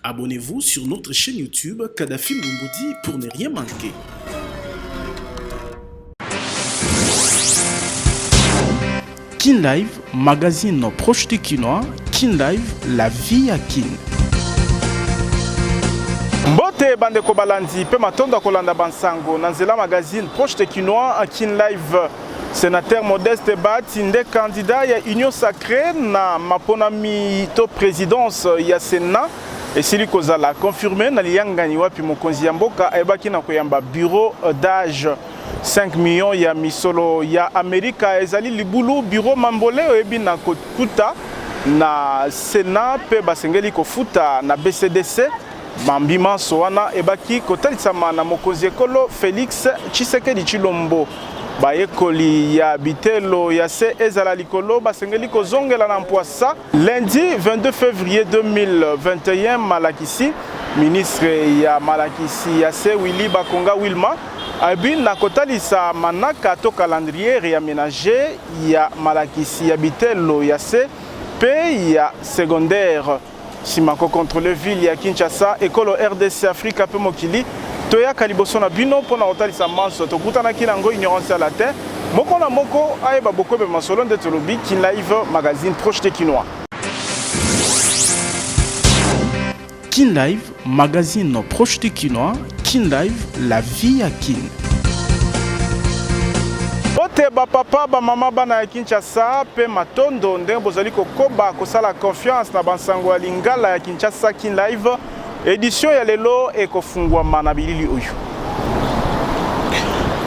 Abonnez-vous sur notre chaîne YouTube Kadhafi Lumboudi pour ne rien manquer. Kin Live, magazine proche du Kinois. Kin Live, la vie à Kin. Mbote bandeko balandi pe matondo kolanda bansango nanzela magazine proche de Kinois à Kin Live. Sénateur Modeste Bahati nde candidat ya Union Sacrée na maponami to présidence ya Sénat et celui kozala confirmé na liyangani wapi mokonzi ya mboka ebaki na koyamba bureau d'âge 5 millions ya misolo ya Amerika ezali libulu bureau mambole oyebi na kokuta na Sénat pe basengeli kofuta na BCDC Mambima Soana ebaki kotalisama na mokonzi ekolo Félix Tshisekedi Tshilombo bayekoli ya bitelo ya se ezala likolo basengeli kozongela na mpwasa lundi 22 février 2021 Malakisi ministre ya Malakisi ya se Willy Bakonga Wilma abin na kotalisa manaka to calendrier réaménagé ya Malakisi ya bitelo ya se pe ya secondaire simako contrôle ville ya Kinshasa ekolo RDC Afrique pe mokili toya kaliboso na bino pona otalisa manso tokutana kinango ignorance à la terre moko na moko ayeba bokobe masolo nde tolobi Kin Live magazine proche de Kinois. Kin Live, magazine proche du Kinois. Kin Live, la vie à Kin. Ote ba papa ba mama bana ya Kinshasa pe matondo nde bozali kokoba kosala confiance na bansango ya lingala ya Kinshasa Kin Live édition ya lelo ekofungwa na bilili oyo.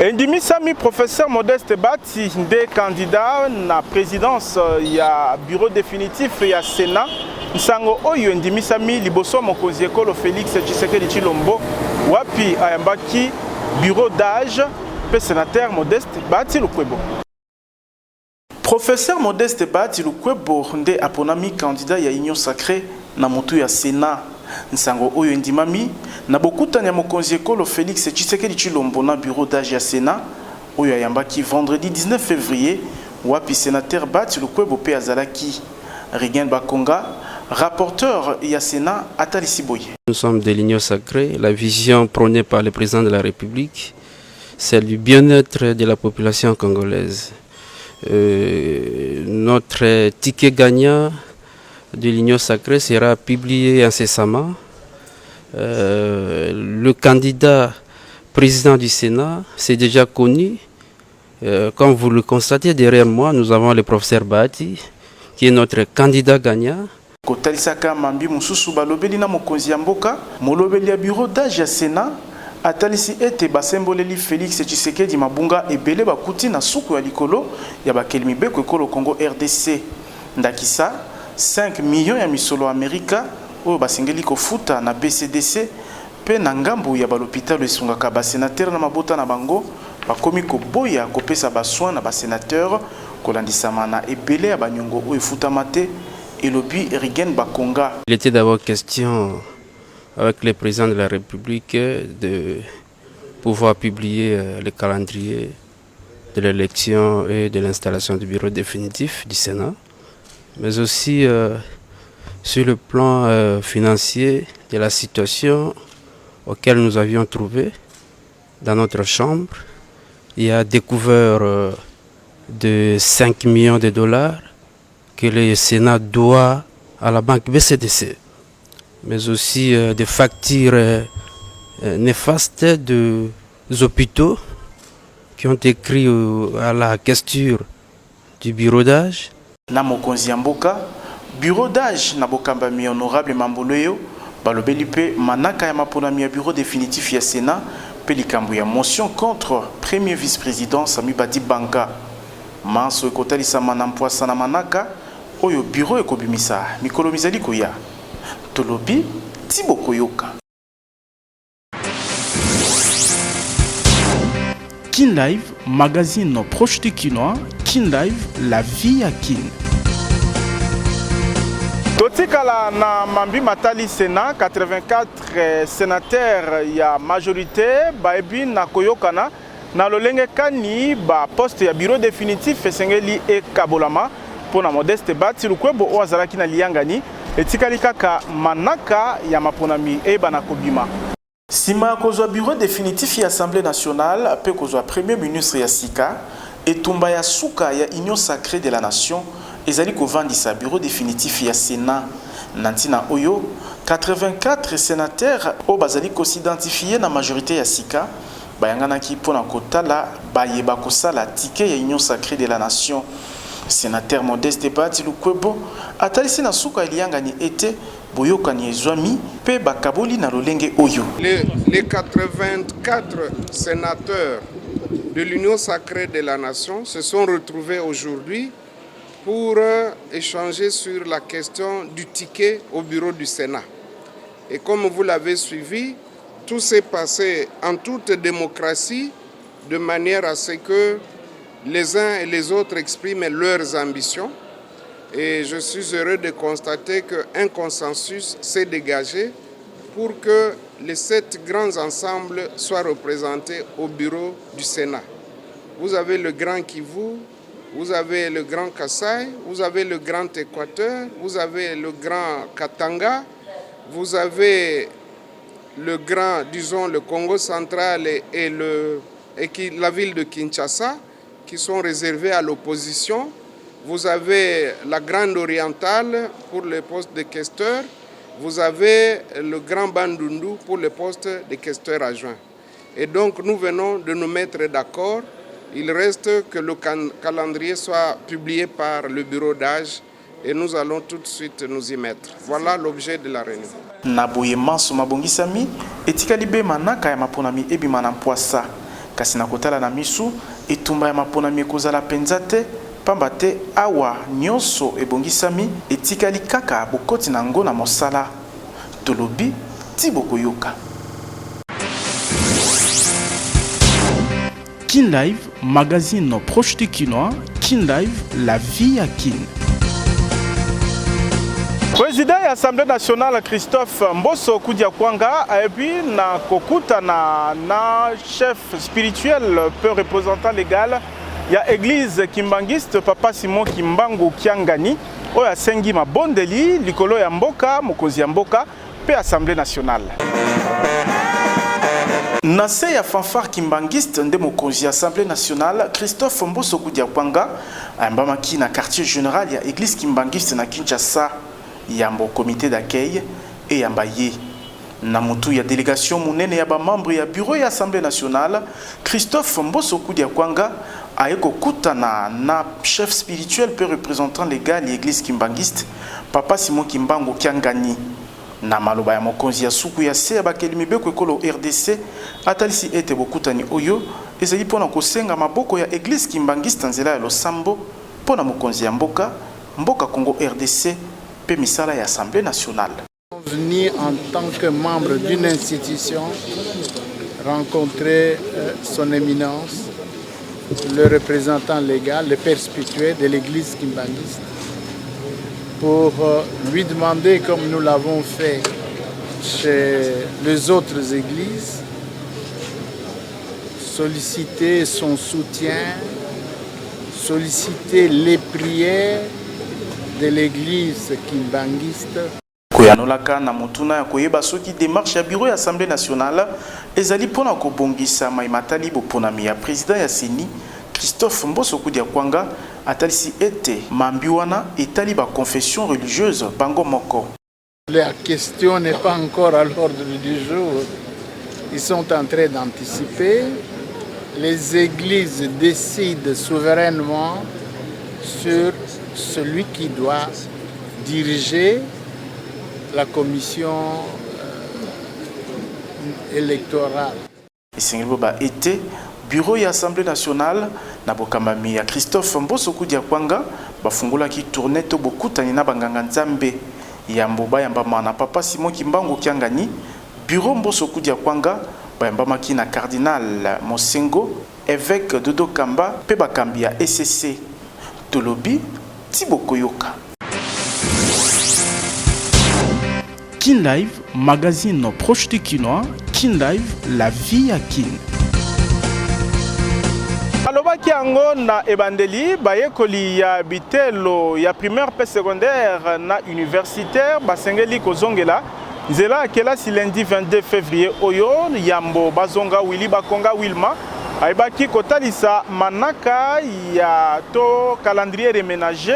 Endimisami professeur Modeste Bahati nde candidat na présidence ya bureau définitif ya Sénat nsango oyo endimisami liboso mokonzi ekolo Félix Tshisekedi Tshilombo wapi ayambaki bureau d'âge pe sénateur Modeste Bahati Lukwebo. Professeur Modeste Bahati Lukwebo nde aponami candidat ya Union Sacrée na motu ya Sénat nsango oyo ndimami na bokutani ya mokonzi ekolo Félix Tshisekedi Tshilombo na bureau d'âge ya Sénat oyo ayambaki vendredi 19 février wapi sénateur Bahati Lukwebo pe azalaki Riguen Bakonga rapporteur ya Sénat atalisi boye. Nous sommes de l'Union Sacrée, la vision prônée par le président de la République, c'est du bien-être de la population congolaise. Notre ticket gagnant de l'Union Sacrée sera publié incessamment. Le candidat président du Sénat, c'est déjà connu. Comme vous le constatez derrière moi, nous avons le professeur Bahati, qui est notre candidat gagnant. Kotalisaka mambi mususu balobeli na mokonzi ya mboka, molobeli ya bureau d'âge ya Sénat, atalisi ete basemboleli Félix Tshisekedi mabunga ebele bakuti na suku ya likolo ya bakelmi beko ekolo Congo RDC. Ndakisa 5 millions ya misolo Amerika oyo basengeli kofuta na BCDC pe na ngambu ya balopitalo esungaka basénateur na mabota na bango bakomi koboya kopesa basoin na basénateur kolandisama na ebele ya banyongo oyo efutama te elobi Riguen Bakonga. Il était d'abord question avec le président de la République de pouvoir publier le calendrier de l'élection et de l'installation du bureau définitif du Sénat, mais aussi sur le plan financier de la situation auquel nous avions trouvé dans notre chambre. Il y a découvert de 5 millions de dollars que le Sénat doit à la banque BCDC, mais aussi des factures néfastes des hôpitaux qui ont écrit à la questure du bureau d'âge. Na mokonzi ya mboka bureau d'âge na bokambami honorable Mamboleyo balobeli pe manaka ya maponami ya bureau définitif ya Sénat pe likambo ya motion contre premier vice-président Sami Badi Banga manso ekotalisama na mpwasa na manaka oyo bureau ekobimisa mikolo mizali koya tolobi tibo koyoka. Kin Live, magazine proche du Kinois. Kin Live, la vie à Kin. Totikala na mambi matali Sénat 84 sénateurs ya majorité baebi na koyokana na lolenge kani ba poste ya bureau définitif esengeli e kabolama pona Modeste Bahati Lukwebo o azalaki na liyangani etikali kaka manaka ya maponami ebana kobima. Sima ya kozwa bureau définitif ya Assemblée nationale pe kozwa premier ministre ya sika etumba ya suka ya Union sacrée de la nation ezali kovandisa bureau définitif ya Sénat nantina oyo 84 sénateurs o bazali ko s'identifier na majorité ya sika bayanganaki pona kotala bayeba kosala ticket ya Union sacrée de la nation. Sénateur Modeste Bati Lukwebo atalisi na suka eliangani ete boyokani ezwami pe bakaboli na lolenge oyo. Les 84 sénateurs de l'Union sacrée de la nation se sont retrouvés aujourd'hui pour échanger sur la question du ticket au bureau du Sénat. Et comme vous l'avez suivi, tout s'est passé en toute démocratie de manière à ce que les uns et les autres expriment leurs ambitions. Et je suis heureux de constater qu'un consensus s'est dégagé pour que les 7 grands ensembles soient représentés au bureau du Sénat. Vous avez le Grand Kivu, vous avez le Grand Kasaï, vous avez le Grand Équateur, vous avez le Grand Katanga, vous avez le Grand, disons, le Congo central et la ville de Kinshasa, qui sont réservés à l'opposition. Vous avez la Grande Orientale pour le poste de questeur. Vous avez le Grand Bandundu pour le poste de questeur adjoint. Et donc nous venons de nous mettre d'accord. Il reste que le calendrier soit publié par le bureau d'âge et nous allons tout de suite nous y mettre. Voilà l'objet de la réunion. Naboye manso mabongisami etikali be manaka ya maponami ebima na mpwasa kasi na kotala na misu etumba ya maponami ekozala penza te pamba te awa nyonso ebongisami etikali kaka bokoti na ngo na mosala tolobi ti bokoyoka. Kin Live, magazine proche du Kinois. Kin Live, la vie à Kin. Président de l'Assemblée nationale Christophe Mbosso Koudiakwanga et puis na kokuta na chef spirituel peu représentant légal il y a église kimbangiste Papa Simon Kimbangu Kiangani oya sengi mabondeli likolo ya mboka mokonzi ya mboka pe Assemblée nationale. Nase ya fanfare kimbangiste nde mokonzi ya Assemblée nationale Christophe Mbosso Koudiakwanga ambamaki na quartier général ya église kimbangiste na Kinshasa. Yambo comité d'accueil et yambaye na mutu ya délégation munene ya ba membre ya bureau ya Assemblée nationale Christophe Mbosso Koudiakwanga aeko kutana na chef spirituel peu représentant légal l'église kimbangiste Papa Simon Kimbangu Kiangani na maloba ya mokonzi ya suku ya se bakeli beko ekolo RDC atalisi ete bokutani oyo ezali pona kosenga maboko ya église kimbangiste nzela ya losambo pona mokonzi ya mboka Congo RDC Misala et Assemblée nationale. Venu en tant que membre d'une institution rencontrer son éminence, le représentant légal, le père spirituel de l'église kimbangiste, pour lui demander, comme nous l'avons fait chez les autres églises, solliciter son soutien, solliciter les prières de l'église kimbangiste. Koyanolaka na mutuna ya koyeba soki démarche ya bureau ya Assemblée nationale ezali pona ko bongisa maimatali boponami ya président ya Seni Christophe Mbosso Koudiakwanga atalisi ete mambiwana etali ba confession religieuse bango moko. La question n'est pas encore à l'ordre du jour. Ils sont en train d'anticiper. Les églises décident souverainement sur celui qui doit diriger la commission électorale. Isengeboba était bureau ya Assemblée nationale na bokamami ya Christophe Mbosso Koudiakwanga bafungula ki tourner to bokutani na banganga nzambe ya mboba ya mbama na Papa Simon Kimbangu Kiangani bureau Mbosso Koudiakwanga bayambamaki na cardinal Mosengo évêque Dodo Kamba pe bakambi ya SCC tolobi Tibokoyoka. Kin Live, magazine proche du Kinois. Kin Live, la vie à Kin. Aloba Tolobaki yango na ebandeli bayekoli ya bitelo ya primaire pe secondaire na universitaire basengeli kozongela nzela kelasi lundi 22 février oyo yambo bazonga Willy Bakonga Wilma ayebaki kotalisa manaka ya to calendrier réménagé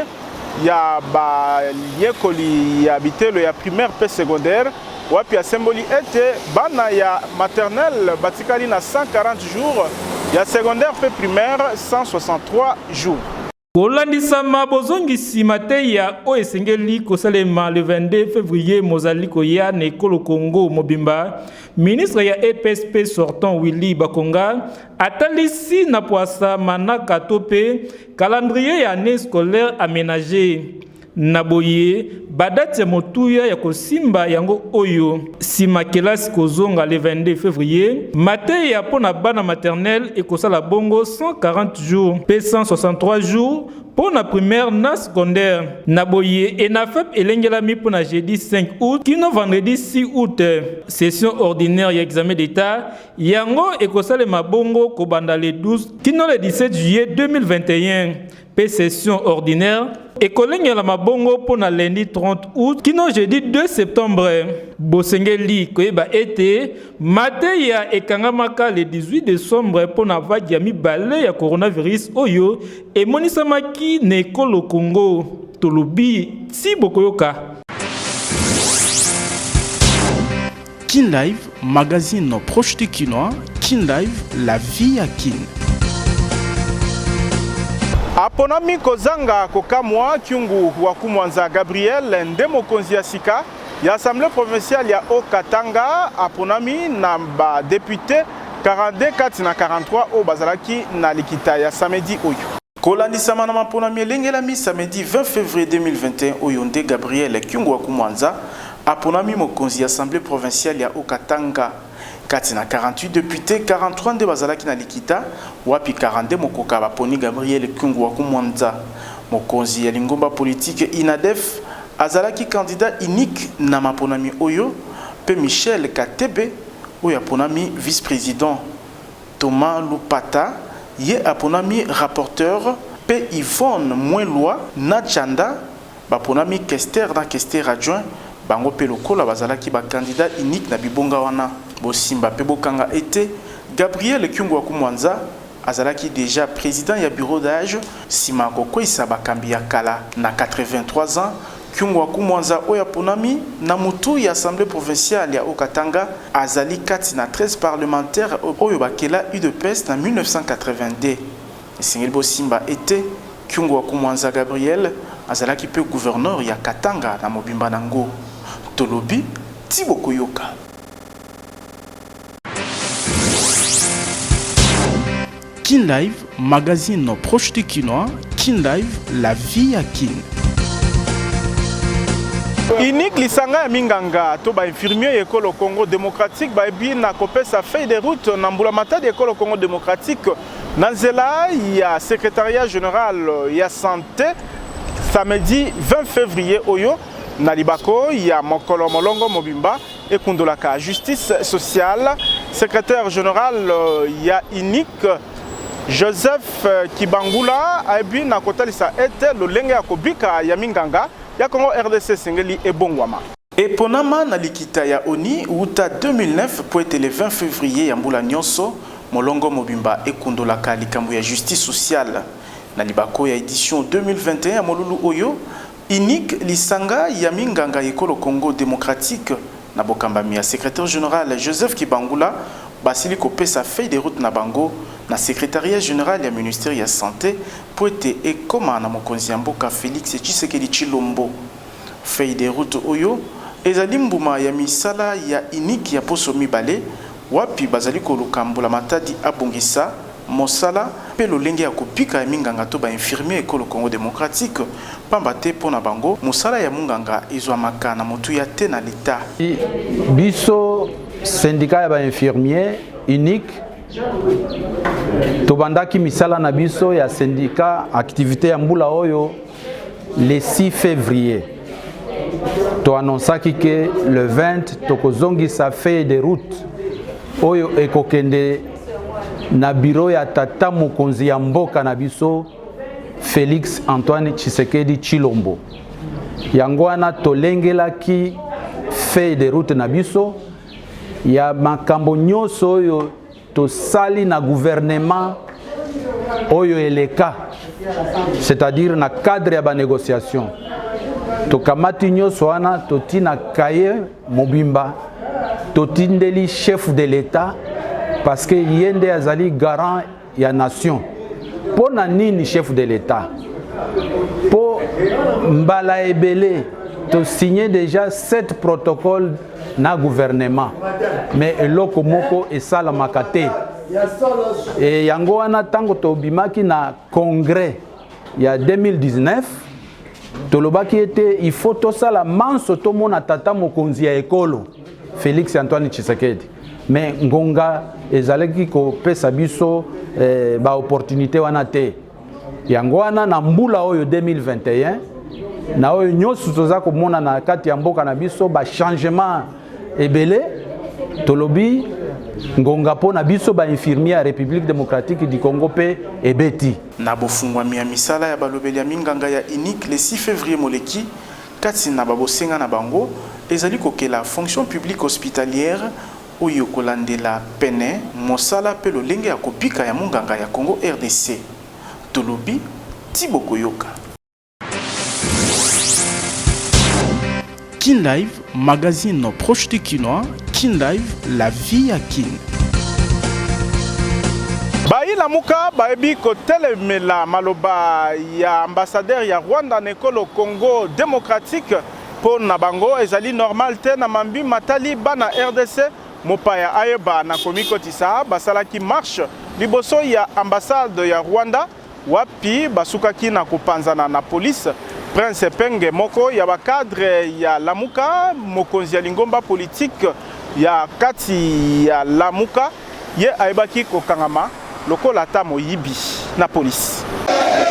ya bayekoli ya bitelo ya primaire pe secondaire wapi asemboli ete bana ya maternelle batikali na 140 jours ya secondaire pe primaire 163 jours. Kolandisama bozongisi mateya o esengeli kosalema le 22 février mozali koya na ekolo Congo mobimba ministre ya EPSP sortant Willy Bakonga atalisi na poasa manaka tope calendrier ya année scolaire aménagé na boye badati ya motuya ya kosimba yango oyo sima kelasi kozonga le 22 février mateya pona bana maternelle ekosala bongo 140 jours pe 163 jours pona primaire na secondaire na boye ENAFEP elengelami pona jeudi 5 août kino vendredi 6 août session ordinaire ya examen d'état yango ekosalema bongo kobanda le 12 kino le 17 juillet 2021 pe session ordinaire ekolengela mabongo pona lundi 30 août kino jeudi 2 septembre bosengeli koyeba ete mateya ekangamaka le 18 décembre pona vague ya mibale ya coronavirus oyo emonisamaki na ekolo Congo tolobi ti bokoyoka. Kin Live, magazine proche du Kinois. Kin Live, la vie à Kin. Aponami kozanga kokamwa kyungu wa kumwanza Gabriel ndemo konzi ya sika ya assemblée provinciale ya Okatanga aponami na ba député 42 4 na 43 o bazalaki na likita ya samedi oyo. Kolandisama na maponami elengelami samedi 20 février 2021 oyo nde Gabriel kyungu wa kumwanza aponami mokonzi ya assemblée provinciale ya Okatanga. 4 na 48 députés, 43 nde bazalaki na likita, wapi 42 mokoka baponi Gabriel Kyungu wa kumwanza. Mokonzi ya lingomba politique INADEF azalaki candidat unique na maponami oyo, pe Michel Katebe oyo aponami vice-président. Thomas Lupata ye aponami rapporteur, pe Yvonne Mouelwa na Chanda baponami Kester na Kester adjoint, bango pe lokola bazalaki ba candidat unique na bibonga wana. Bosimba pe bokanga ete Gabriel Kyungu wa kumwanza azalaki déjà président ya bureau d'âge sima kokwisa bakambi ya kala na 83 ans. Kyungu wa kumwanza oya ponami na mutu ya assemblée provinciale ya Okatanga azali kati na 13 parlementaires oyo bakela UDPS na 1982. Esengeli bosimba ete Kyungu wa kumwanza Gabriel azalaki pe gouverneur ya Katanga na mobimba nango tolobi ti bokoyoka. Kin Live, magazine proche du Kinois. Kin Live, la vie à Kin. Unique lisanga ya minganga to ba infirmier ekolo Congo démocratique ba bi na kopesa feuille de route na mbula matadi ekolo Congo démocratique na nzela ya secrétariat général ya santé samedi 20 février oyo na libako ya mokolo molongo mobimba ekundolaka justice sociale secrétaire général ya unique Joseph Kibangula aibi na kotalisa ete lolenge ya kobika ya minganga ya Congo RDC sengeli ebongwama. Eponama na likita ya Oni uta 2009 po ete le 20 février ya mbula nyonso molongo mobimba ekundolaka likambo ya justice sociale na libako ya édition 2021 ya molulu oyo unique lisanga ya minganga ekolo Congo démocratique na bokambami ya secrétaire général Joseph Kibangula basili kopesa feuille de route na bango na secrétariat général ya ministère ya santé po ete ekoma na mokonzi ya mboka Félix Tshisekedi Tshilombo. Feuille de route oyo ezali mbuma ya misala ya unique ya poso mibale wapi bazali kolukambola matadi abongisa mosala pe lolenge ya kopika ya minganga to ba infirmier ekolo Congo démocratique pamba te pona bango mosala ya munganga ezwamaka na motu ya te na leta. Biso syndicat ya ba infirmier unique tobandaki misala na biso ya syndicat activité ya mbula oyo le 6 février to annonsaki que le 20 tokozongisa feuille de route oyo ekokende na biro ya tata mokonzi ya mboka na biso Félix Antoine Tshisekedi Tshilombo. Yango wana tolengelaki feuille de route na biso ya makambo nyonso oyo tosali na gouvernement oyo eleka, c'est-à-dire na cadre ya ba négociation. Tokamati nyonso wana toti na kaye mobimba, totindeli chef de l'État parce que yende azali garant ya nation. Po na nini chef de l'État? Po mbala ebele to signé déjà 7 protocoles na gouvernement, mais eloko moko esala makate. Et yango wana tango to bimaki na congrès ya 2019 tolobaki ete il faut to sala manso to mona tata mokonzi ya ekolo Félix Antoine Tshisekedi, mais ngonga ezalaki ko pesa biso ba opportunité wana te. Yango wana na mbula oyo 2021 na oyo nyonso toza komona na kati ya mboka na biso ba changement ebele tolobi ngonga po na biso ba infirmier ya République démocratique du Congo pe ebeti na bofungwami ya misala ya balobeli ya minganga ya unique le 6 février moleki kati na babosenga na bango ezali kokela fonction publique hospitalière oyo kolandela pene mosala pe lolenge ya kopika ya munganga ya Congo RDC. Tolobi Thibaut Koyoka. Kin Live, magazine proche du Kinois. Kin Live, la vie à Kin. Bayi Lamuka, Baebi Kotelemela Maloba, ya ambassadeur ya Rwanda Nekolo Congo démocratique pour Nabango, ezali normal te na mambi matali bana RDC, mopaya ayeba na komiko tisa, basalaki marche, liboso ya ambassade ya Rwanda, wapi basukaki na kupanzana na police, Prince Penge moko ya bakadre ya Lamuka, mokonzi ya lingomba politique ya kati ya Lamuka, ye aibaki kokangama lokola ata moyibi na police.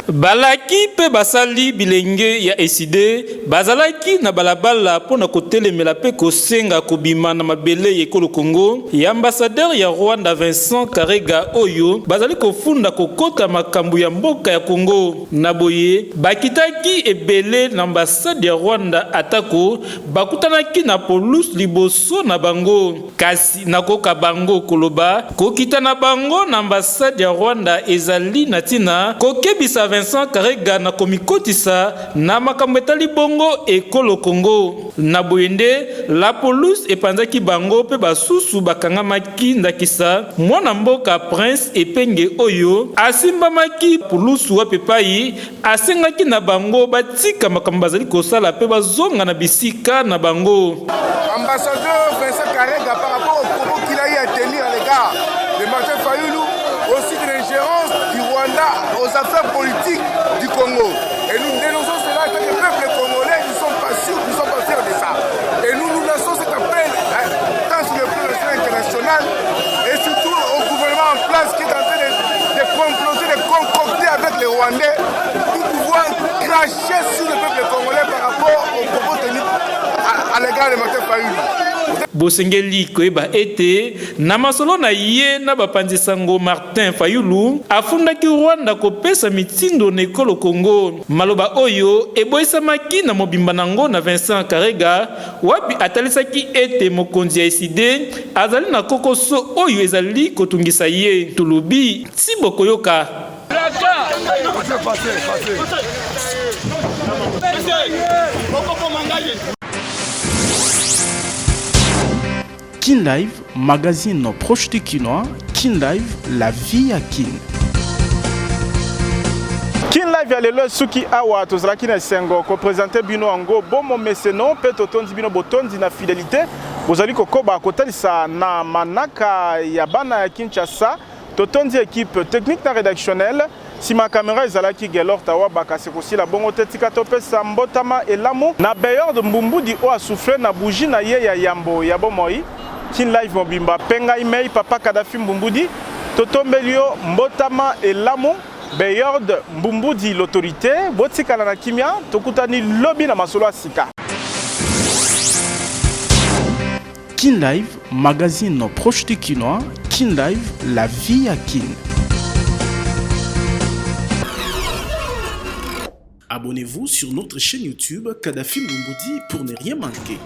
Balaki pe basali bilenge ya eside bazalaki na balabala pona kotelemela pe kosenga kobima na mabele ekolo Congo ya ambassadeur ya Rwanda Vincent Karega oyo bazali kofunda kokota makambu ya mboka ya Congo na boye bakitaki ebele na ambassade ya Rwanda atako bakutanaki na polus liboso na bango kasi nakoka bango koloba kokita na bango na ambassade ya Rwanda ezali natina kokebisa Vincent Karega na komikotisa na makambo etali bongo ekolo Congo na boyende la police epanzaki bango pe basusu bakangamaki ndakisa mwana mboka Prince Epenge oyo asimbamaki pulusu wa pepai asengaki na bango batika makambo bazali kosala pe bazonga na bisika na bango. Ambassadeur Vincent Karega par rapport au propos qu'il a eu à tenir à l'égard de Martin Fayulu aussi de l'ingérence du Rwanda aux affaires politiques du Congo. Et nous dénonçons cela que le peuple congolais, nous ne sommes pas sûrs, nous ne sommes pas fiers de ça. Et nous lançons cet appel tant sur le plan national et international et surtout au gouvernement en place qui est en train de comploter, de concocter avec les Rwandais pour pouvoir cracher sur le peuple congolais par rapport aux propos tenus à l'égard de Martin Fayulu. Bosengeli koeba ete na masolo na ye na bapanzi sango Martin Fayulu afundaki Rwanda kopesa mitindo na ekolo Congo maloba oyo eboyisamaki na mobimba nango na Vincent Karega wapi atalisaki ete mokonzi ya eside azali na kokoso oyo ezali kotungisa ye tulubi Thibaut Koyoka. Kin Live, magazine proche du Kinois. Kin Live, la vie à Kin. Kin Live ya lelo suki awa tozalaki na sengo ko présenter bino ango bomo meseno pe totondi bino botondi na fidélité bozali kokoba kotalisa na manaka ya bana ya Kinshasa totondi équipe technique na rédactionnelle sima caméra ezalaki Gelor Tawa bakase kosi la bongo tetika topesa mbotama elamu na Beyor de Mbumbudi o a soufflé na bougie na ye ya yambo ya bomoi. Kin Live mobimba penga email papa Kadafi Mbumbudi totombelio mbotama elamu Beyor de Mbumbudi l'autorité botika na kimia tokutani lobby na masolo asika. Kin Live, magazine proche du Kinois. Kin Live, la vie à Kin. Abonnez-vous sur notre chaîne YouTube Kadhafi Mumbudi pour ne rien manquer.